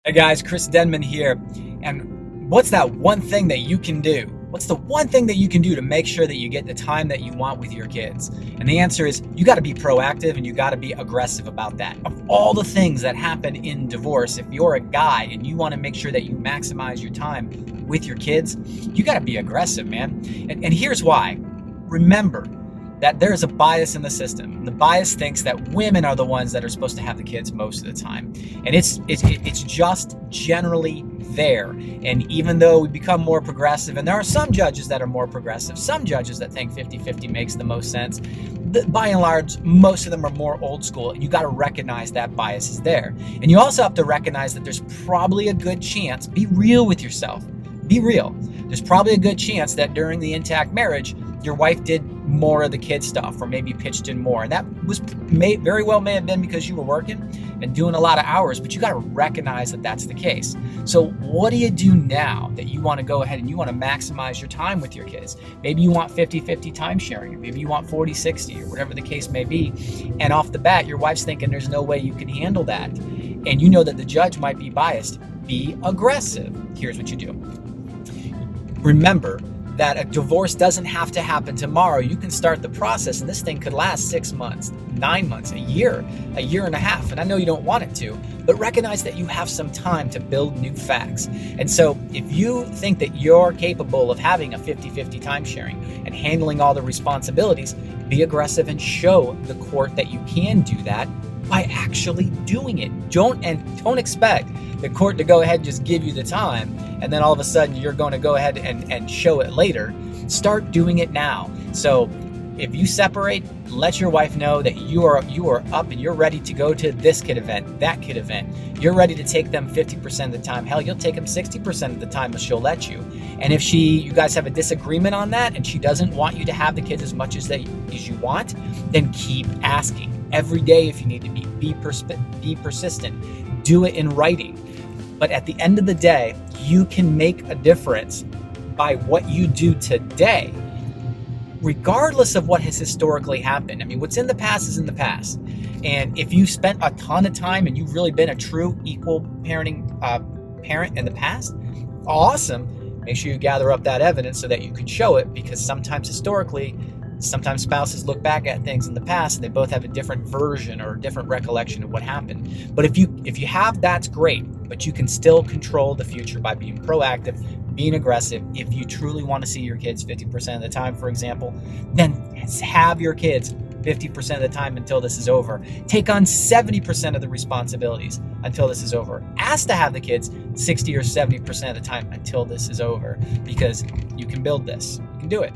Hey guys, Chris Denman here. And what's that one thing that you can do? What's the one thing that you can do to make sure that you get the time that you want with your kids? And the answer is you got to be proactive and you got to be aggressive about that. Of all the things that happen in divorce, if you're a guy and you want to make sure that you maximize your time with your kids, you got to be aggressive, man. And here's why. Remember that there is a bias in the system. The bias thinks that women are the ones that are supposed to have the kids most of the time. And it's just generally there. And even though we become more progressive, and there are some judges that are more progressive, some judges that think 50-50 makes the most sense, by and large, most of them are more old school. And you got to recognize that bias is there. And you also have to recognize that there's probably a good chance, be real with yourself, be real. There's probably a good chance that during the intact marriage, your wife did more of the kid stuff or maybe pitched in more. And that was very well may have been because you were working and doing a lot of hours, but you got to recognize that that's the case. So what do you do now that you want to go ahead and you want to maximize your time with your kids? Maybe you want 50-50 timesharing, or maybe you want 40-60 or whatever the case may be. And off the bat, your wife's thinking there's no way you can handle that. And you know that the judge might be biased. Be aggressive. Here's what you do. Remember that a divorce doesn't have to happen tomorrow. You can start the process, and this thing could last 6 months, 9 months, a year and a half. And I know you don't want it to, but recognize that you have some time to build new facts. And so if you think that you're capable of having a 50-50 timesharing and handling all the responsibilities, be aggressive and show the court that you can do that by actually doing it. Don't expect the court to go ahead and just give you the time and then all of a sudden you're going to go ahead and show it later. Start doing it now. So if you separate, let your wife know that you are up and you're ready to go to this kid event, that kid event. You're ready to take them 50% of the time. Hell, you'll take them 60% of the time if she'll let you. And if you guys have a disagreement on that and she doesn't want you to have the kids as much as you want, then keep asking. Every day if you need to be persistent. Do it in writing. But at the end of the day, you can make a difference by what you do today, regardless of what has historically happened. I mean, what's in the past is in the past. And if you spent a ton of time and you've really been a true equal parenting parent in the past, awesome. Make sure you gather up that evidence so that you can show it, because sometimes historically, sometimes spouses look back at things in the past and they both have a different version or a different recollection of what happened. But if you have, that's great, but you can still control the future by being proactive, being aggressive. If you truly want to see your kids 50% of the time, for example, then have your kids 50% of the time until this is over. Take on 70% of the responsibilities until this is over. Ask to have the kids 60 or 70% of the time until this is over, because you can build this. You can do it.